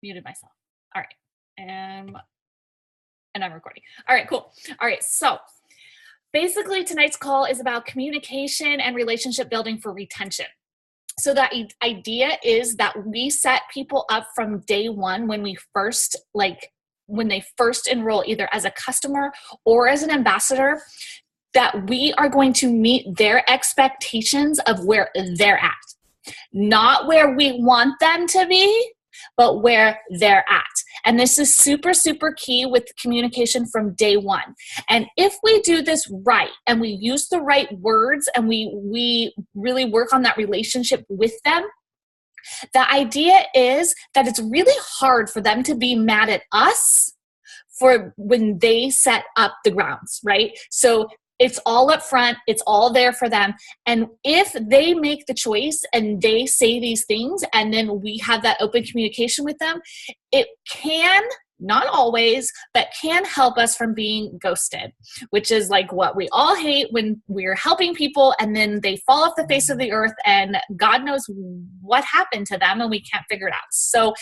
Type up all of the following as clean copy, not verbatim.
muted myself. All right. And I'm recording. All right, cool. All right. So basically tonight's call is about communication and relationship building for retention. So that idea is that we set people up from day one when they first enroll either as a customer or as an ambassador, that we are going to meet their expectations of where they're at. Not where we want them to be, but where they're at. And this is super, super key with communication from day one. And if we do this right and we use the right words and we really work on that relationship with them, the idea is that it's really hard for them to be mad at us for when they set up the grounds, right? So it's all up front. It's all there for them. And if they make the choice and they say these things and then we have that open communication with them, it can, not always, but can help us from being ghosted, which is like what we all hate when we're helping people and then they fall off the face of the earth and God knows what happened to them and we can't figure it out. So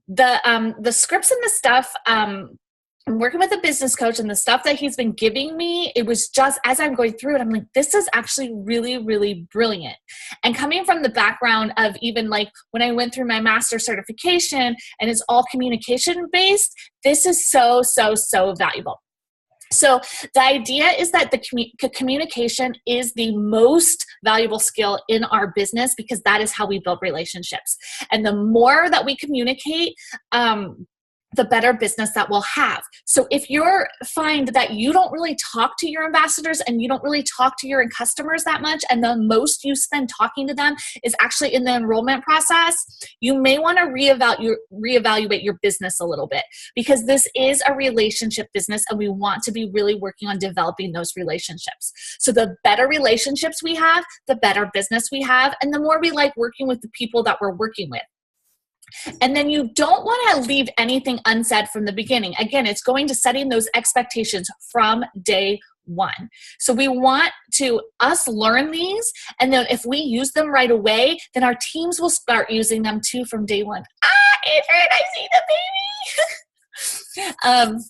the scripts and the stuff, I'm working with a business coach and the stuff that he's been giving me, it was just as I'm going through it, I'm like, this is actually really, really brilliant. And coming from the background of even like when I went through my master certification and it's all communication based, this is so, so, so valuable. So the idea is that the communication is the most valuable skill in our business because that is how we build relationships. And the more that we communicate, the better business that we'll have. So if you find that you don't really talk to your ambassadors and you don't really talk to your customers that much, and the most you spend talking to them is actually in the enrollment process, you may want to reevaluate your business a little bit because this is a relationship business and we want to be really working on developing those relationships. So the better relationships we have, the better business we have, and the more we like working with the people that we're working with. And then you don't want to leave anything unsaid from the beginning. Again, it's going to setting those expectations from day one. So we want us learn these, and then if we use them right away, then our teams will start using them too from day one. Adrian, I see the baby.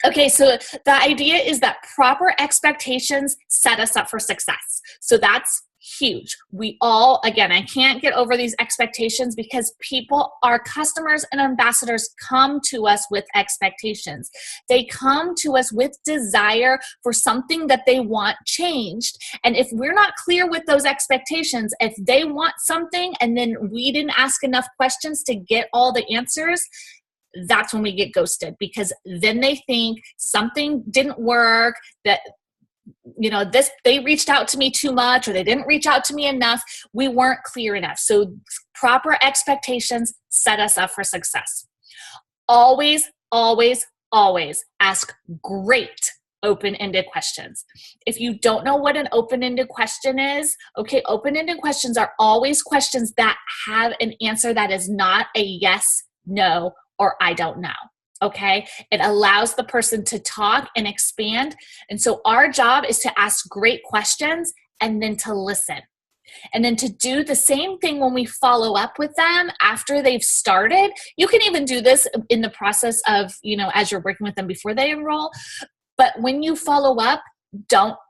Okay, so the idea is that proper expectations set us up for success. So that's huge. We all, again, I can't get over these expectations because people, our customers and ambassadors come to us with expectations. They come to us with desire for something that they want changed. And if we're not clear with those expectations, if they want something and then we didn't ask enough questions to get all the answers, that's when we get ghosted because then they think something didn't work, that they reached out to me too much or they didn't reach out to me enough. We weren't clear enough. So proper expectations set us up for success. Always, always, always ask great open-ended questions. If you don't know what an open-ended question is, okay, open-ended questions are always questions that have an answer that is not a yes, no, or I don't know. Okay, it allows the person to talk and expand. And so our job is to ask great questions and then to listen. And then to do the same thing when we follow up with them after they've started. You can even do this in the process of, as you're working with them before they enroll. But when you follow up,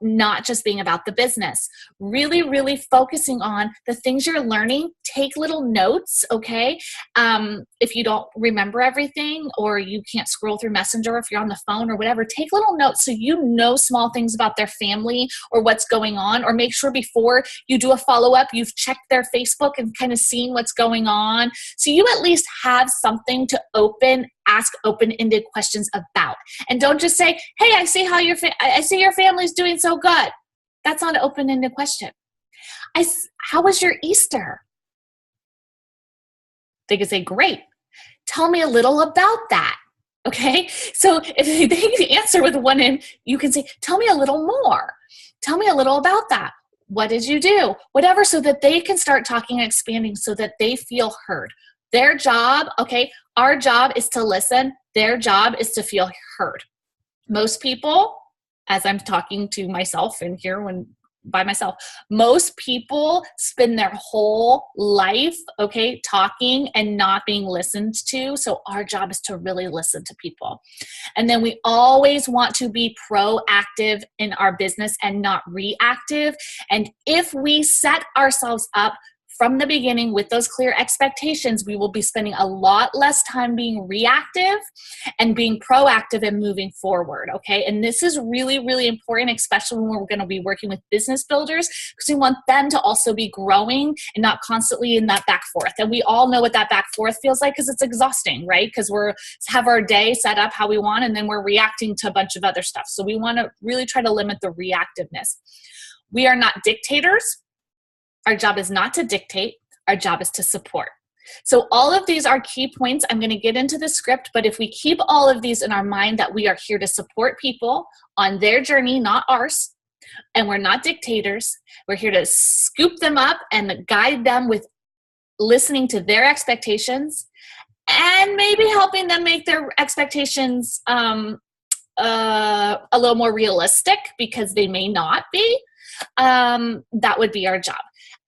not just being about the business, really, really focusing on the things you're learning. Take little notes, okay? If you don't remember everything or you can't scroll through Messenger, if you're on the phone or whatever, take little notes so you know small things about their family or what's going on, or make sure before you do a follow-up, you've checked their Facebook and kind of seen what's going on. So you at least have something to ask open-ended questions about. And don't just say, hey, I see I see your family's doing so good. That's not an open-ended question. How was your Easter? They could say, great. Tell me a little about that. Okay. So if they answer with one end, you can say, tell me a little more. Tell me a little about that. What did you do? Whatever, so that they can start talking and expanding so that they feel heard. Their job, okay, our job is to listen. Their job is to feel heard. Most people, as I'm talking to myself in here when by myself. Most people spend their whole life, okay, talking and not being listened to. So our job is to really listen to people. And then we always want to be proactive in our business and not reactive. And if we set ourselves up from the beginning with those clear expectations, we will be spending a lot less time being reactive and being proactive and moving forward, okay? And this is really, really important, especially when we're going to be working with business builders, because we want them to also be growing and not constantly in that back forth. And we all know what that back forth feels like, because it's exhausting, right? Because we're have our day set up how we want, and then we're reacting to a bunch of other stuff. So we want to really try to limit the reactiveness. We are not dictators. Our job is not to dictate. Our job is to support. So all of these are key points. I'm going to get into the script, but if we keep all of these in our mind, that we are here to support people on their journey, not ours, and we're not dictators. We're here to scoop them up and guide them with listening to their expectations and maybe helping them make their expectations a little more realistic, because they may not be. That would be our job.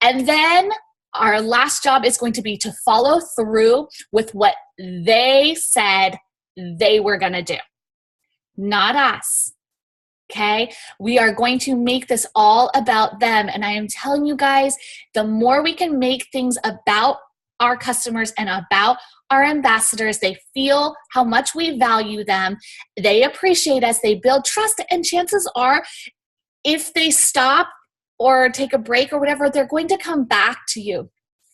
And then our last job is going to be to follow through with what they said they were going to do, not us. Okay? We are going to make this all about them. And I am telling you guys, the more we can make things about our customers and about our ambassadors, they feel how much we value them. They appreciate us. They build trust. And chances are, if they stop or take a break or whatever, they're going to come back to you.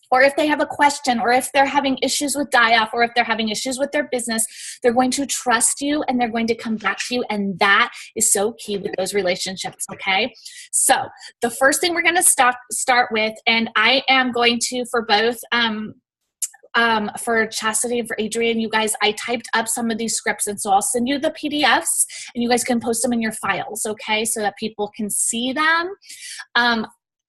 Or if they have a question, or if they're having issues with die-off, or if they're having issues with their business, they're going to trust you and they're going to come back to you. And that is so key with those relationships, okay? So the first thing we're going to start with, and I am going to, for both, for Chastity and for Adrian, you guys, I typed up some of these scripts, and so I'll send you the PDFs and you guys can post them in your files, okay, so that people can see them.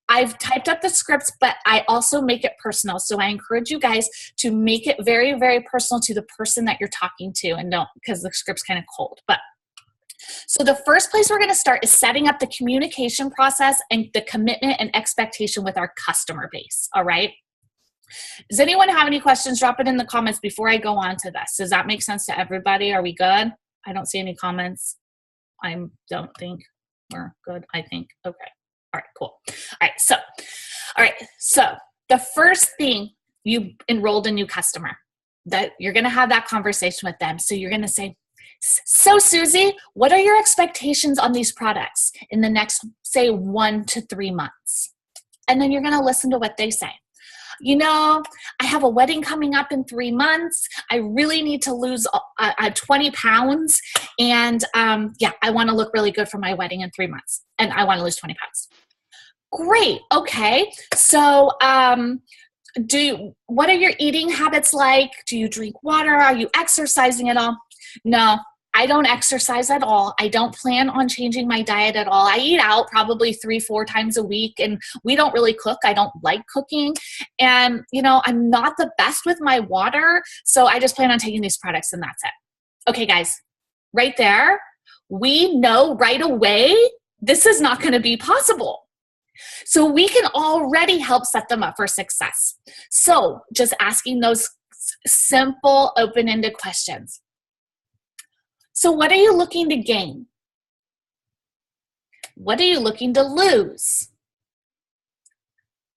I've typed up the scripts, but I also make it personal. So I encourage you guys to make it very, very personal to the person that you're talking to, and don't, because the script's kind of cold. But so the first place we're going to start is setting up the communication process and the commitment and expectation with our customer base, all right? Does anyone have any questions? Drop it in the comments before I go on to this. Does that make sense to everybody? Are we good? I don't see any comments. I don't think we're good. I think, okay. All right, cool. All right, so the first thing, you enrolled a new customer, that you're going to have that conversation with them. So you're going to say, so Susie, what are your expectations on these products in the next, say, 1 to 3 months? And then you're going to listen to what they say. You know, I have a wedding coming up in 3 months. I really need to lose 20 pounds. And yeah, I want to look really good for my wedding in 3 months. And I want to lose 20 pounds. Great. Okay. So what are your eating habits like? Do you drink water? Are you exercising at all? No, I don't exercise at all. I don't plan on changing my diet at all. I eat out probably 3-4 times a week, and we don't really cook. I don't like cooking. And, you know, I'm not the best with my water, so I just plan on taking these products, and that's it. Okay, guys, right there, we know right away this is not going to be possible. So we can already help set them up for success. So just asking those simple, open-ended questions. So what are you looking to gain? What are you looking to lose?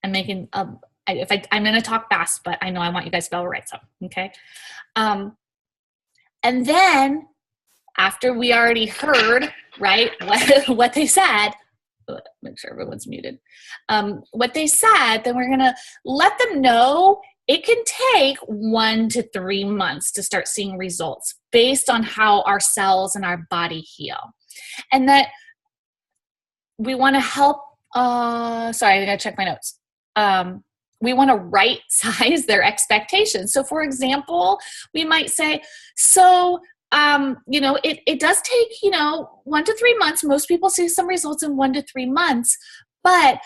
I'm making, I'm going to talk fast, but I know I want you guys to be able to write some, okay? And then after we already heard, right, what they said, make sure everyone's muted, what they said, then we're going to let them know it can take 1 to 3 months to start seeing results based on how our cells and our body heal. And that we want to help, sorry, I got to check my notes. We want to right size their expectations. So for example, we might say, so, you know, it does take, 1 to 3 months. Most people see some results in 1 to 3 months, but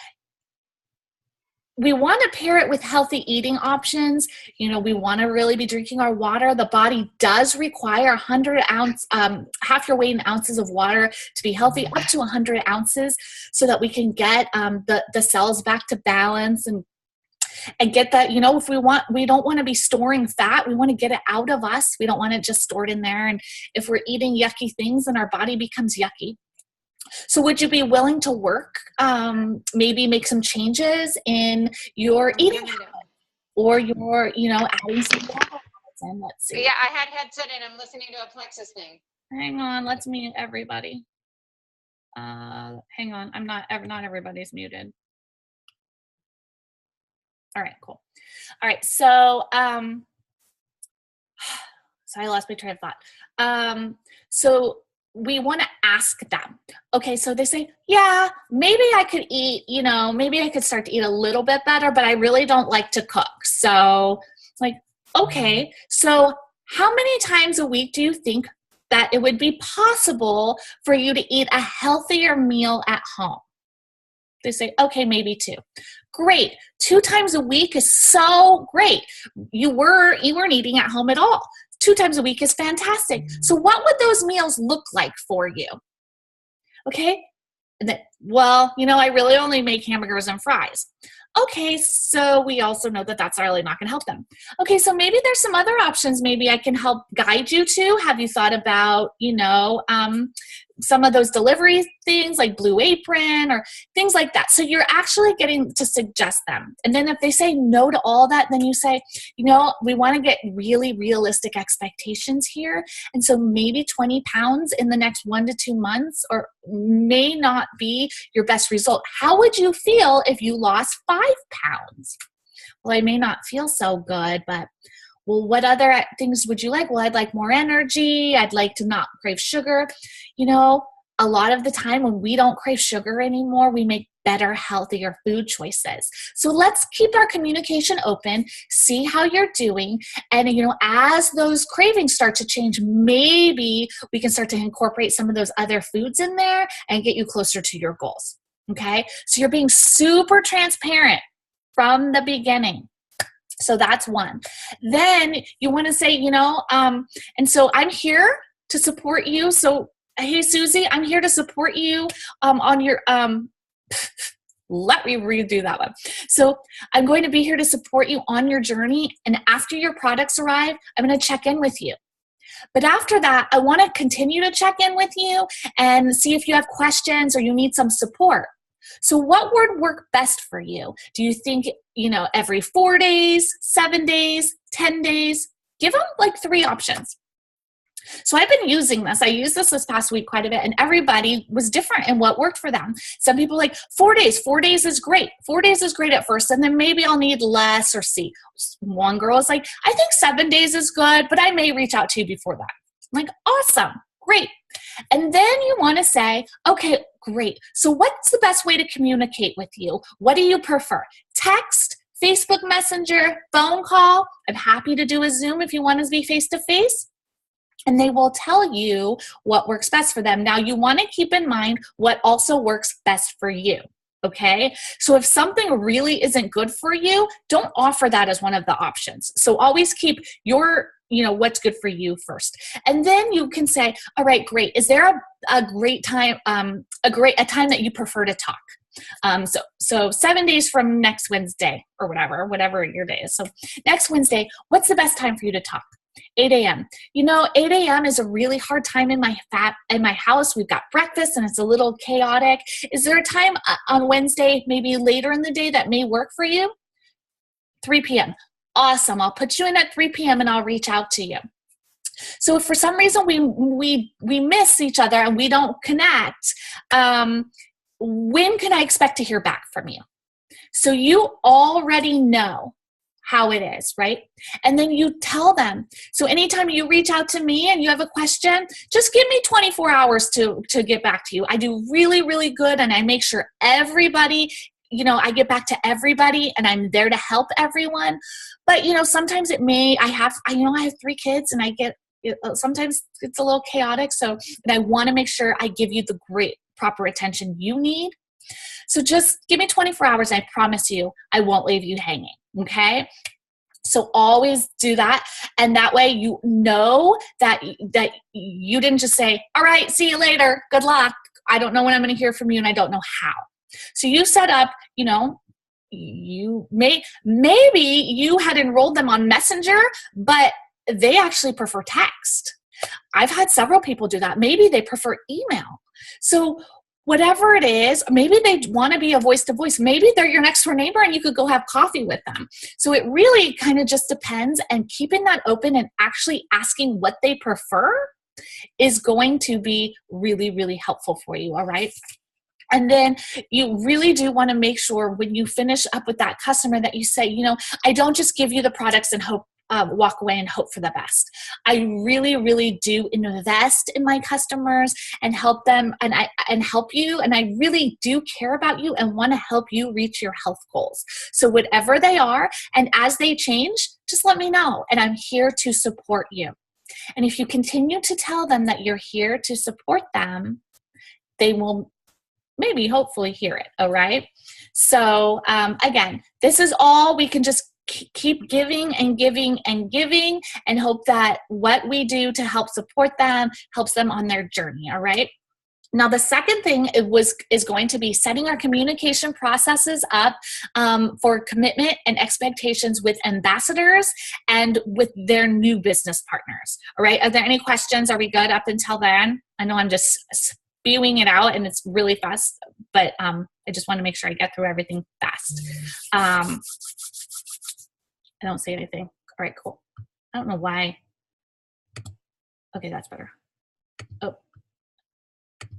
we want to pair it with healthy eating options. We want to really be drinking our water. The body does require 100 ounce, half your weight in ounces of water to be healthy, up to 100 ounces, so that we can get the cells back to balance and get that. If we don't want to be storing fat, we want to get it out of us. We don't want to just store it in there. And if we're eating yucky things, then our body becomes yucky. So would you be willing to work, maybe make some changes in your eating habit, or your, adding some water in? Let's see. Yeah, I had headset and I'm listening to a Plexus thing. Hang on, let's mute everybody. Hang on, not everybody's muted. All right, cool. All right, so so I lost my train of thought. So we want to ask them. Okay, so they say, yeah, maybe I could eat, maybe I could start to eat a little bit better, but I really don't like to cook. So it's like, okay, so how many times a week do you think that it would be possible for you to eat a healthier meal at home? They say, okay, maybe 2. Great. 2 times a week is so great. You weren't eating at home at all. 2 times a week is fantastic. So what would those meals look like for you? Okay. And then, I really only make hamburgers and fries. Okay, so we also know that that's really not going to help them. Okay, so maybe there's some other options maybe I can help guide you to. Have you thought about, some of those delivery things like Blue Apron or things like that? So you're actually getting to suggest them. And then if they say no to all that, then you say, we want to get really realistic expectations here. And so maybe 20 pounds in the next 1 to 2 months or may not be your best result. How would you feel if you lost 5 pounds? Well, I may not feel so good, but well, what other things would you like? Well, I'd like more energy. I'd like to not crave sugar. A lot of the time when we don't crave sugar anymore, we make better, healthier food choices. So let's keep our communication open, see how you're doing. And, as those cravings start to change, maybe we can start to incorporate some of those other foods in there and get you closer to your goals. Okay. So you're being super transparent from the beginning. So that's one. Then you want to say, and so I'm here to support you. So, hey, Susie, I'm here to support you on your, let me redo that one. So I'm going to be here to support you on your journey. And after your products arrive, I'm going to check in with you. But after that, I want to continue to check in with you and see if you have questions or you need some support. So what would work best for you? Do you think, every 4 days, 7 days, 10 days? Give them like 3 options. So I've been using this. I used this past week quite a bit, and everybody was different in what worked for them. Some people like 4 days. 4 days is great. 4 days is great at first, and then maybe I'll need less or see. One girl is like, I think 7 days is good, but I may reach out to you before that. I'm like, awesome. Great. And then you want to say, okay, great. So what's the best way to communicate with you? What do you prefer? Text, Facebook Messenger, phone call? I'm happy to do a Zoom if you want to be face-to-face. And they will tell you what works best for them. Now, you want to keep in mind what also works best for you. Okay. So if something really isn't good for you, don't offer that as one of the options. So always keep your, what's good for you first. And then you can say, all right, great. Is there a great time, a time that you prefer to talk? So 7 days from next Wednesday or whatever your day is. So next Wednesday, what's the best time for you to talk? 8 a.m. 8 a.m. is a really hard time in my house. We've got breakfast and it's a little chaotic. Is there a time on Wednesday, maybe later in the day, that may work for you? 3 p.m. Awesome. I'll put you in at 3 p.m. and I'll reach out to you. So if for some reason we miss each other and we don't connect, when can I expect to hear back from you? So you already know how it is, right? And then you tell them. So anytime you reach out to me and you have a question, just give me 24 hours to get back to you. I do really, really good, and I make sure everybody, I get back to everybody, and I'm there to help everyone. But, sometimes I have 3 kids, and sometimes it's a little chaotic. So I want to make sure I give you the great proper attention you need. So just give me 24 hours. I promise you, I won't leave you hanging. Okay. So always do that. And that way you know that you didn't just say, all right, see you later. Good luck. I don't know when I'm going to hear from you and I don't know how. So you set up, maybe you had enrolled them on Messenger, but they actually prefer text. I've had several people do that. Maybe they prefer email. So whatever it is, maybe they want to be a voice to voice. Maybe they're your next door neighbor and you could go have coffee with them. So it really kind of just depends, and keeping that open and actually asking what they prefer is going to be really, really helpful for you. All right. And then you really do want to make sure when you finish up with that customer that you say, I don't just give you the products and hope, walk away and hope for the best. I really, really do invest in my customers and help them and help you. And I really do care about you and want to help you reach your health goals. So whatever they are, and as they change, just let me know. And I'm here to support you. And if you continue to tell them that you're here to support them, they will maybe hopefully hear it. All right. So again, this is all we can just keep giving and giving and giving and hope that what we do to help support them helps them on their journey. All right. Now, the second thing is going to be setting our communication processes up for commitment and expectations with ambassadors and with their new business partners. All right. Are there any questions? Are we good up until then? I know I'm just spewing it out and it's really fast, but I just want to make sure I get through everything fast. I don't see anything. All right, cool. I don't know why. Okay, that's better. Oh,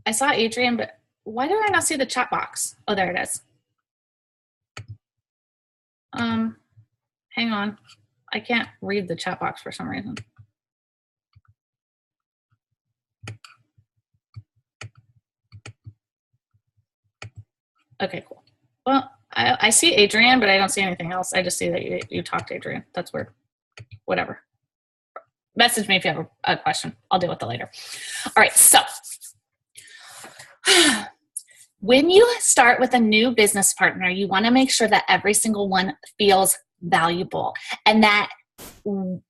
I saw Adrian, but why do I not see the chat box? Oh, there it is. Hang on. I can't read the chat box for some reason. Okay, cool. Well, I see Adrian, but I don't see anything else. I just see that you talked to Adrian. That's weird. Whatever. Message me if you have a question. I'll deal with it later. All right, so when you start with a new business partner, you want to make sure that every single one feels valuable and that you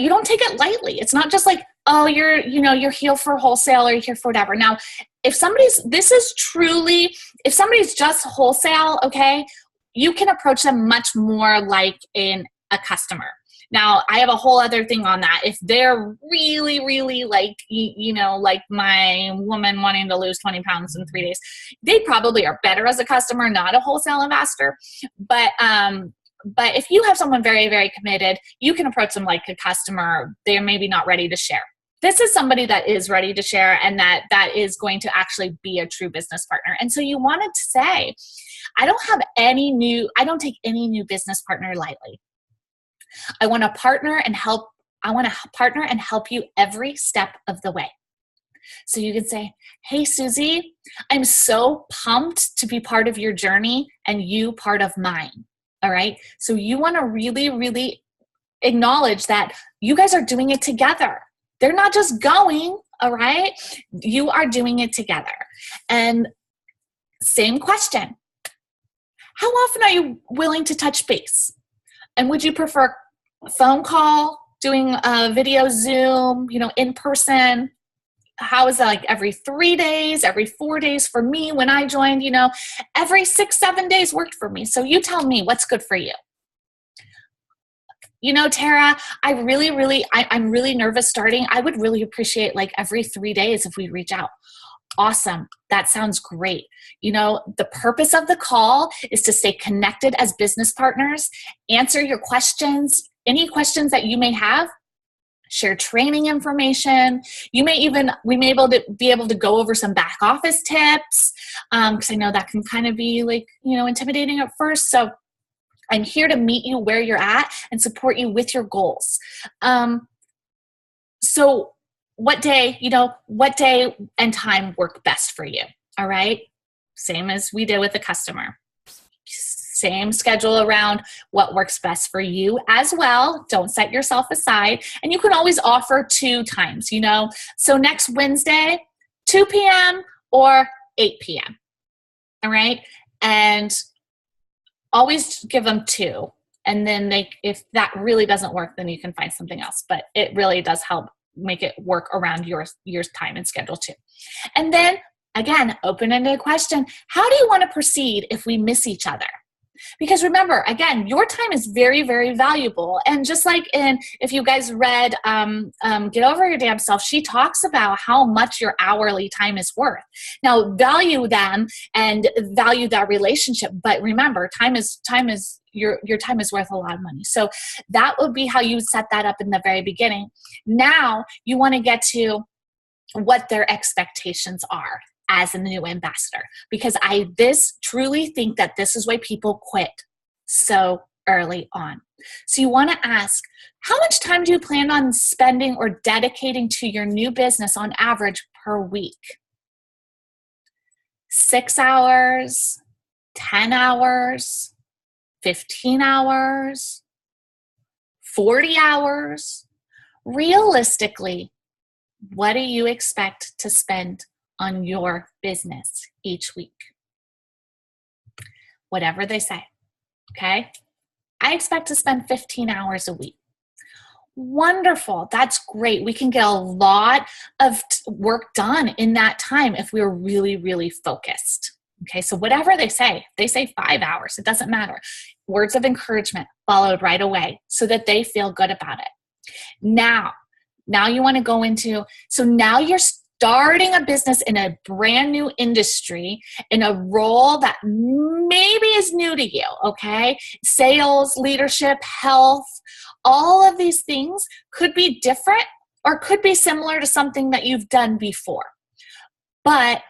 don't take it lightly. It's not just like, oh, you're here for wholesale or you're here for whatever. Now, if somebody's just wholesale, okay, you can approach them much more like a customer. Now, I have a whole other thing on that. If they're really, really like my woman wanting to lose 20 pounds in 3 days, they probably are better as a customer, not a wholesale investor. But if you have someone very, very committed, you can approach them like a customer. They're maybe not ready to share. This is somebody that is ready to share and that is going to actually be a true business partner. And so you wanted to say, I don't take any new business partner lightly. I want to partner and help you every step of the way. So you can say, hey, Susie, I'm so pumped to be part of your journey and you part of mine. All right. So you want to really, really acknowledge that you guys are doing it together. They're not just going, all right? You are doing it together. And same question. How often are you willing to touch base? And would you prefer a phone call, doing a video Zoom, in person? How is that, like every 3 days, every 4 days? For me, when I joined, every 6-7 days worked for me. So you tell me what's good for you. Tara, I'm really nervous starting. I would really appreciate like every 3 days if we reach out. Awesome. That sounds great. The purpose of the call is to stay connected as business partners, answer your questions, any questions that you may have, share training information. We may be able to go over some back office tips because I know that can kind of be like, intimidating at first. So I'm here to meet you where you're at and support you with your goals. So what day and time work best for you? All right. Same as we did with the customer. Same schedule around what works best for you as well. Don't set yourself aside. And you can always offer 2 times, So next Wednesday, 2 p.m. or 8 p.m. All right. And always give them 2. And then if that really doesn't work, then you can find something else. But it really does help make it work around your time and schedule too. And then again, open-ended question. How do you want to proceed if we miss each other? Because remember, again, your time is very, very valuable. And just like if you guys read Get Over Your Damn Self, she talks about how much your hourly time is worth. Now, value them and value that relationship. But remember, your time is worth a lot of money. So that would be how you set that up in the very beginning. Now you want to get to what their expectations are as a new ambassador, because I truly think that this is why people quit so early on. So you want to ask, how much time do you plan on spending or dedicating to your new business on average per week? 6 hours, 10 hours, 15 hours, 40 hours? Realistically, what do you expect to spend on your business each week? Whatever they say, okay? I expect to spend 15 hours a week. Wonderful. That's great. We can get a lot of work done in that time if we're really, really focused. Okay, so whatever they say 5 hours, it doesn't matter. Words of encouragement followed right away so that they feel good about it. Now you want to go into, so now you're starting a business in a brand new industry, in a role that maybe is new to you, okay? Sales, leadership, health, all of these things could be different or could be similar to something that you've done before. But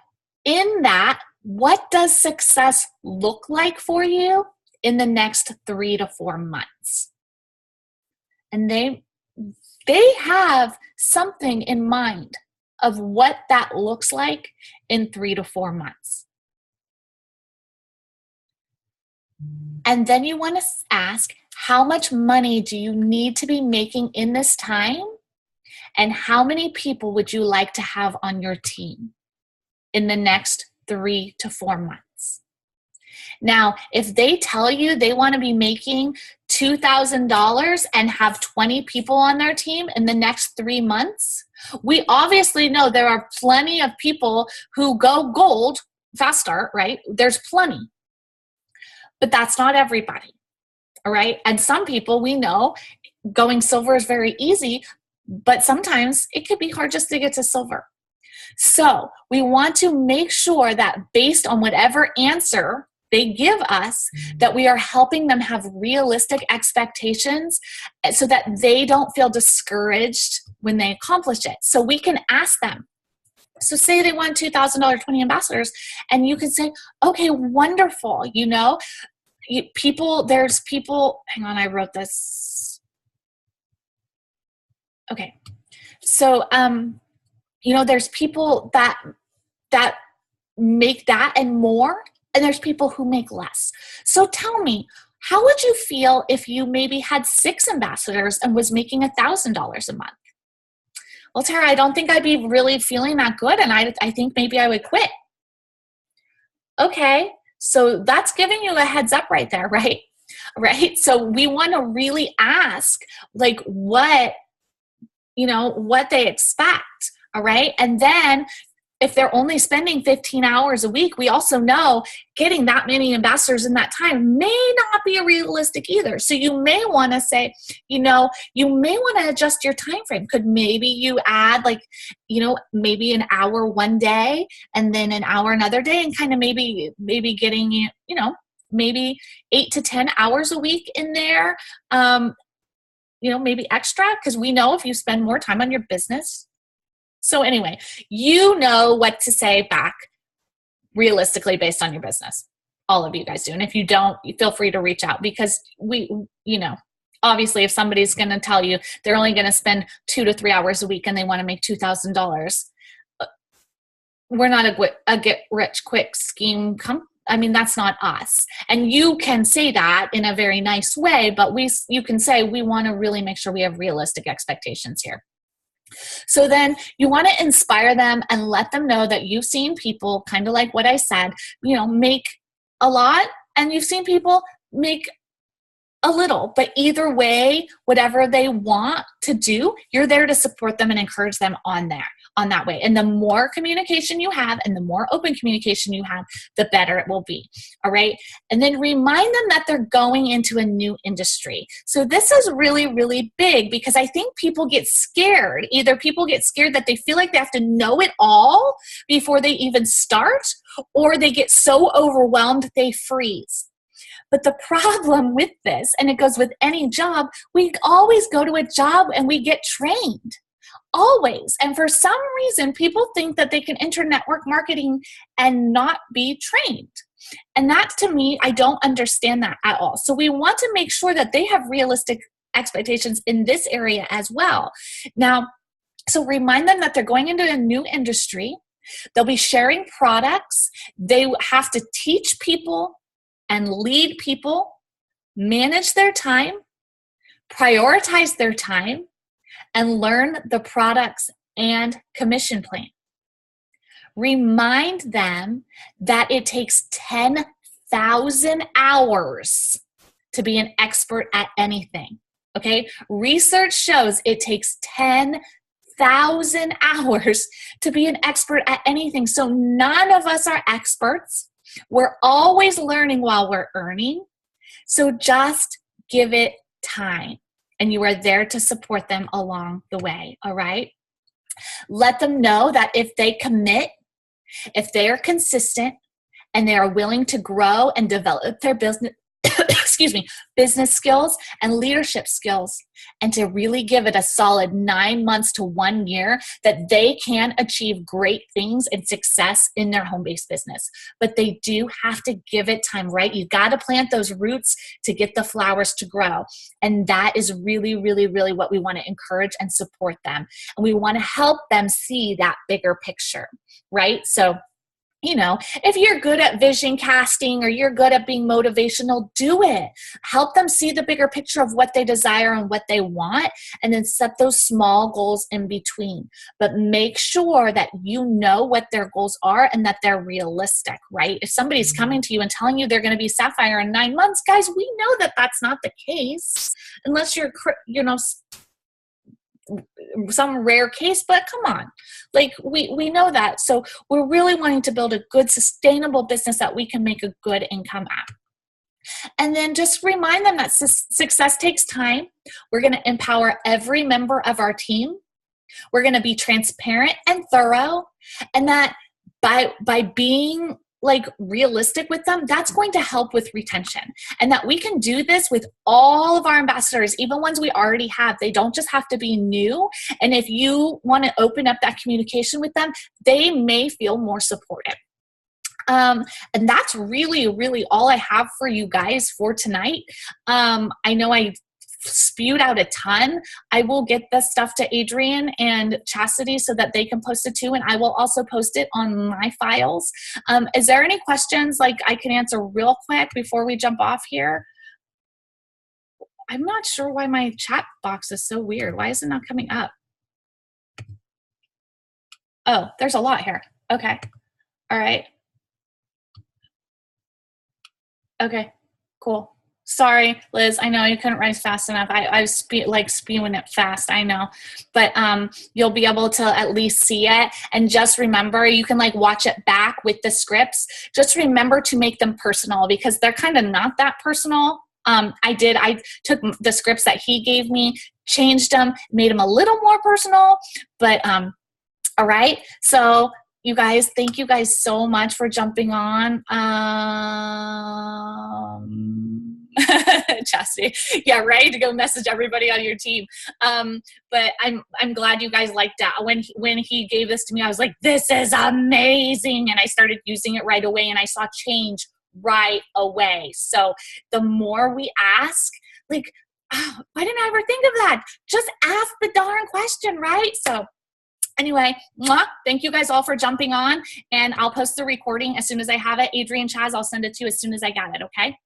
in that, what does success look like for you in the next 3 to 4 months? And they have something in mind of what that looks like in 3 to 4 months. And then you want to ask, how much money do you need to be making in this time? And how many people would you like to have on your team in the next 3 to 4 months? Now, if they tell you they want to be making $2,000 and have 20 people on their team in the next 3 months, we obviously know there are plenty of people who go gold faster, right? There's plenty. But that's not everybody, all right? And some people we know going silver is very easy, but sometimes it could be hard just to get to silver. So we want to make sure that based on whatever answer they give us, that we are helping them have realistic expectations so that they don't feel discouraged when they accomplish it. So we can ask them. So say they want $2,000, 20 ambassadors, and you can say, okay, wonderful. You know, there's people, hang on, I wrote this. Okay. So, there's people that make that and more, and there's people who make less. So tell me, how would you feel if you maybe had 6 ambassadors and was making $1,000 a month? Well, Tara, I don't think I'd be really feeling that good, and I think maybe I would quit. Okay, so that's giving you a heads up right there, right? Right? So we want to really ask, like, what they expect, all right? And then if they're only spending 15 hours a week, we also know getting that many ambassadors in that time may not be realistic either. So you may want to say, you may want to adjust your time frame. Could maybe you add maybe an hour one day and then an hour another day, and kind of maybe getting, maybe 8 to 10 hours a week in there, maybe extra, because we know if you spend more time on your business. So anyway, you know what to say back realistically based on your business. All of you guys do. And if you don't, you feel free to reach out, because obviously if somebody's going to tell you they're only going to spend 2 to 3 hours a week and they want to make $2,000, we're not a get rich quick scheme that's not us. And you can say that in a very nice way, but you can say we want to really make sure we have realistic expectations here. So then you want to inspire them and let them know that you've seen people, kind of like what I said, make a lot, and you've seen people make a little, but either way, whatever they want to do, you're there to support them and encourage them on that way. And the more communication you have and the more open communication you have, the better it will be. All right. And then remind them that they're going into a new industry. So this is really, really big because I think people get scared. Either people get scared that they feel like they have to know it all before they even start, or they get so overwhelmed they freeze. But the problem with this, and it goes with any job, we always go to a job and we get trained. Always. And for some reason, people think that they can enter network marketing and not be trained. And that, to me, I don't understand that at all. So we want to make sure that they have realistic expectations in this area as well. Now, so remind them that they're going into a new industry. They'll be sharing products. They have to teach people and lead people, manage their time, prioritize their time, and learn the products and commission plan. Remind them that it takes 10,000 hours to be an expert at anything, okay? Research shows it takes 10,000 hours to be an expert at anything. So none of us are experts. We're always learning while we're earning. So just give it time. And you are there to support them along the way, all right? Let them know that if they commit, if they are consistent, and they are willing to grow and develop their business, business skills and leadership skills, and to really give it a solid 9 months to 1 year, that they can achieve great things and success in their home-based business. But they do have to give it time, right? You've got to plant those roots to get the flowers to grow. And that is really, really, really what we want to encourage and support them. And we want to help them see that bigger picture, right? So, if you're good at vision casting or you're good at being motivational, do it. Help them see the bigger picture of what they desire and what they want, and then set those small goals in between. But make sure that you know what their goals are and that they're realistic, right? If somebody's coming to you and telling you they're going to be Sapphire in 9 months, guys, we know that that's not the case unless you're, some rare case, but come on, we know that. So we're really wanting to build a good, sustainable business that we can make a good income at. And then just remind them that success takes time. We're going to empower every member of our team. We're going to be transparent and thorough, and that by being realistic with them, that's going to help with retention. And that we can do this with all of our ambassadors, even ones we already have. They don't just have to be new. And if you want to open up that communication with them, they may feel more supported. And that's really, really all I have for you guys for tonight. I know I spewed out a ton. I will get this stuff to Adrian and Chastity so that they can post it too, and I will also post it on my files. Is there any questions I can answer real quick before we jump off here? I'm not sure why my chat box is so weird. Why is it not coming up? Oh, there's a lot here. Okay. All right. Okay, cool. Sorry, Liz. I know you couldn't write fast enough. I was spewing it fast. I know, but you'll be able to at least see it. And just remember, you can watch it back with the scripts. Just remember to make them personal because they're kind of not that personal. I took the scripts that he gave me, changed them, made them a little more personal. But all right. So you guys, thank you guys so much for jumping on. Chastity. Yeah, right. To go message everybody on your team. But I'm glad you guys liked that. When he gave this to me, I was like, this is amazing. And I started using it right away and I saw change right away. So the more we ask, why didn't I ever think of that? Just ask the darn question, right? So anyway, thank you guys all for jumping on, and I'll post the recording as soon as I have it. Adrian, Chaz, I'll send it to you as soon as I got it, okay?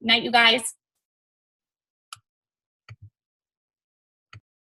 Night, you guys.